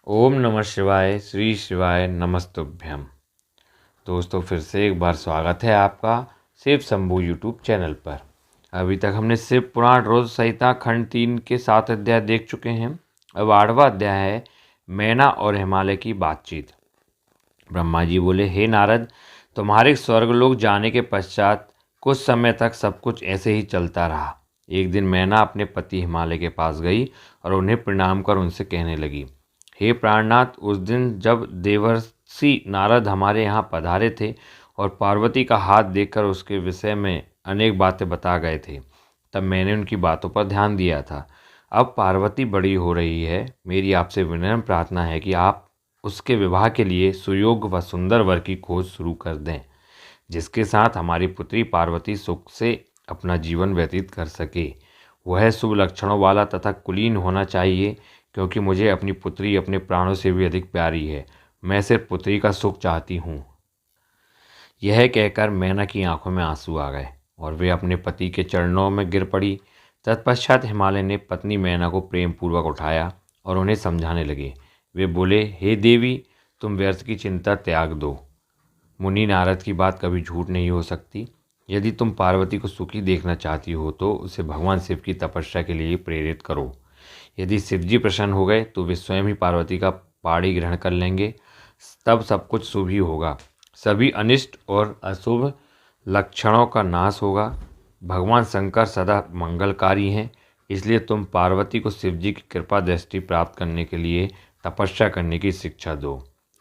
ओम नमः शिवाय, श्री शिवाय नमस्तुभ्यम। दोस्तों, फिर से एक बार स्वागत है आपका शिव शंभू यूट्यूब चैनल पर। अभी तक हमने शिव पुराण रोज संहिता खंड 3 के 7 अध्याय देख चुके हैं। अब 8वां अध्याय है मैना और हिमालय की बातचीत। ब्रह्मा जी बोले, हे नारद, तुम्हारे स्वर्गलोक जाने के पश्चात कुछ समय तक सब कुछ ऐसे ही चलता रहा। एक दिन मैना अपने पति हिमालय के पास गई और उन्हें प्रणाम कर उनसे कहने लगी, हे प्राणनाथ, उस दिन जब देवर्षि नारद हमारे यहाँ पधारे थे और पार्वती का हाथ देखकर उसके विषय में अनेक बातें बता गए थे, तब मैंने उनकी बातों पर ध्यान दिया था। अब पार्वती बड़ी हो रही है, मेरी आपसे विनम्र प्रार्थना है कि आप उसके विवाह के लिए सुयोग्य व सुंदर वर की खोज शुरू कर दें, जिसके साथ हमारी पुत्री पार्वती सुख से अपना जीवन व्यतीत कर सके। वह शुभ लक्षणों वाला तथा कुलीन होना चाहिए, क्योंकि मुझे अपनी पुत्री अपने प्राणों से भी अधिक प्यारी है। मैं सिर्फ पुत्री का सुख चाहती हूँ। यह कहकर मैना की आंखों में आंसू आ गए और वे अपने पति के चरणों में गिर पड़ी। तत्पश्चात हिमालय ने पत्नी मैना को प्रेम पूर्वक उठाया और उन्हें समझाने लगे। वे बोले, हे देवी, तुम व्यर्थ की चिंता त्याग दो। मुनि नारद की बात कभी झूठ नहीं हो सकती। यदि तुम पार्वती को सुखी देखना चाहती हो तो उसे भगवान शिव की तपस्या के लिए प्रेरित करो। यदि शिवजी प्रसन्न हो गए तो वे स्वयं ही पार्वती का पाणी ग्रहण कर लेंगे। तब सब कुछ शुभ ही होगा, सभी अनिष्ट और अशुभ लक्षणों का नाश होगा। भगवान शंकर सदा मंगलकारी हैं, इसलिए तुम पार्वती को शिवजी की कृपा दृष्टि प्राप्त करने के लिए तपस्या करने की शिक्षा दो।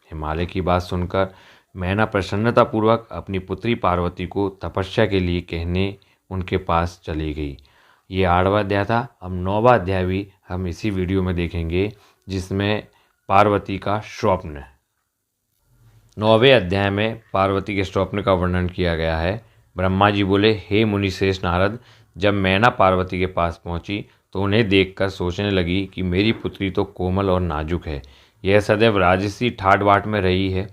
हिमालय की बात सुनकर मैना प्रसन्नतापूर्वक अपनी पुत्री पार्वती को तपस्या के लिए कहने उनके पास चली गई। ये 8वां अध्याय था। अब 9वां अध्याय भी हम इसी वीडियो में देखेंगे, जिसमें पार्वती का स्वप्न। 9वें अध्याय में पार्वती के स्वप्न का वर्णन किया गया है। ब्रह्मा जी बोले, हे मुनिश्रेष्ठ नारद, जब मैना पार्वती के पास पहुंची तो उन्हें देखकर सोचने लगी कि मेरी पुत्री तो कोमल और नाजुक है। यह सदैव राजसी ठाट बाट में रही है।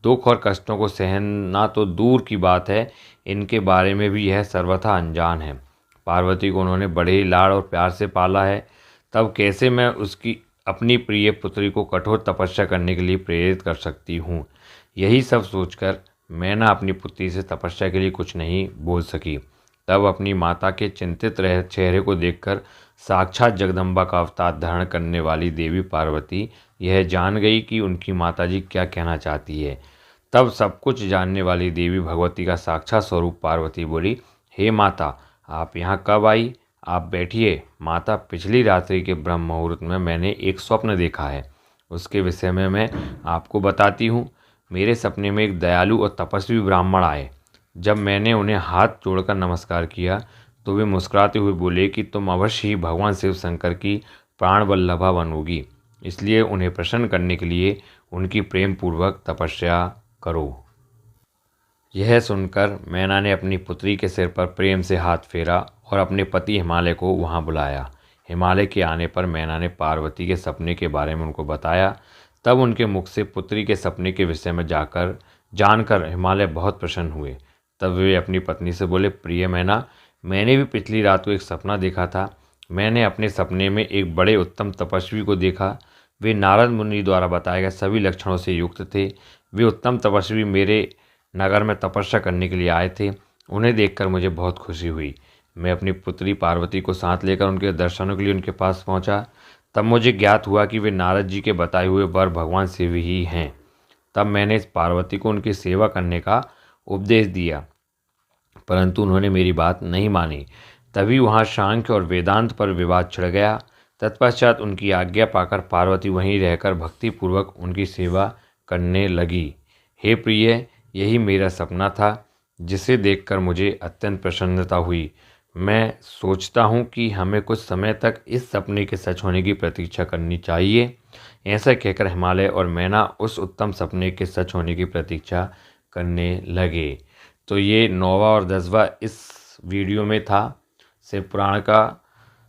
दुख और कष्टों को सहना तो दूर की बात है, इनके बारे में भी यह सर्वथा अनजान है। पार्वती को उन्होंने बड़े ही लाड़ और प्यार से पाला है, तब कैसे मैं उसकी अपनी प्रिय पुत्री को कठोर तपस्या करने के लिए प्रेरित कर सकती हूँ। यही सब सोचकर मैना अपनी पुत्री से तपस्या के लिए कुछ नहीं बोल सकी। तब अपनी माता के चिंतित रहे चेहरे को देखकर साक्षात जगदम्बा का अवतार धारण करने वाली देवी पार्वती यह जान गई कि उनकी माताजी क्या कहना चाहती है। तब सब कुछ जानने वाली देवी भगवती का साक्षात स्वरूप पार्वती बोली, हे माता, आप यहाँ कब आई? आप बैठिए। माता, पिछली रात्रि के ब्रह्म मुहूर्त में मैंने एक स्वप्न देखा है, उसके विषय में मैं आपको बताती हूँ। मेरे सपने में एक दयालु और तपस्वी ब्राह्मण आए। जब मैंने उन्हें हाथ जोड़कर नमस्कार किया तो वे मुस्कुराते हुए बोले कि तुम अवश्य ही भगवान शिव शंकर की प्राण वल्लभा बनोगी, इसलिए उन्हें प्रसन्न करने के लिए उनकी प्रेम पूर्वक तपस्या करो। यह सुनकर मैना ने अपनी पुत्री के सिर पर प्रेम से हाथ फेरा और अपने पति हिमालय को वहां बुलाया। हिमालय के आने पर मैना ने पार्वती के सपने के बारे में उनको बताया। तब उनके मुख से पुत्री के सपने के विषय में जानकर हिमालय बहुत प्रसन्न हुए। तब वे अपनी पत्नी से बोले, प्रिय मैना, मैंने भी पिछली रात को एक सपना देखा था। मैंने अपने सपने में एक बड़े उत्तम तपस्वी को देखा। वे नारद मुनि द्वारा बताए गए सभी लक्षणों से युक्त थे। वे उत्तम तपस्वी मेरे नगर में तपस्या करने के लिए आए थे। उन्हें देखकर मुझे बहुत खुशी हुई। मैं अपनी पुत्री पार्वती को साथ लेकर उनके दर्शनों के लिए उनके पास पहुंचा। तब मुझे ज्ञात हुआ कि वे नारद जी के बताए हुए वर भगवान शिव ही हैं। तब मैंने इस पार्वती को उनकी सेवा करने का उपदेश दिया, परंतु उन्होंने मेरी बात नहीं मानी। तभी वहाँ सांख्य और वेदांत पर विवाद छिड़ गया। तत्पश्चात उनकी आज्ञा पाकर पार्वती वहीं रहकर भक्तिपूर्वक उनकी सेवा करने लगी। हे प्रिय, यही मेरा सपना था, जिसे देखकर मुझे अत्यंत प्रसन्नता हुई। मैं सोचता हूँ कि हमें कुछ समय तक इस सपने के सच होने की प्रतीक्षा करनी चाहिए। ऐसा कहकर हिमालय और मैना उस उत्तम सपने के सच होने की प्रतीक्षा करने लगे। तो ये 9वां और 10वां इस वीडियो में था शिव पुराण का,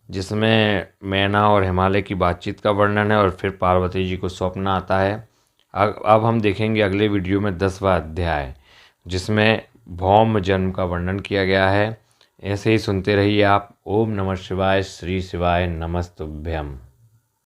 जिसमें मैना और हिमालय की बातचीत का वर्णन है और फिर पार्वती जी को स्वप्न आता है। अब हम देखेंगे अगले वीडियो में 10वां अध्याय, जिसमें भौम जन्म का वर्णन किया गया है। ऐसे ही सुनते रहिए आप। ओम नमः शिवाय, श्री शिवाय नमस्तुभ्यम।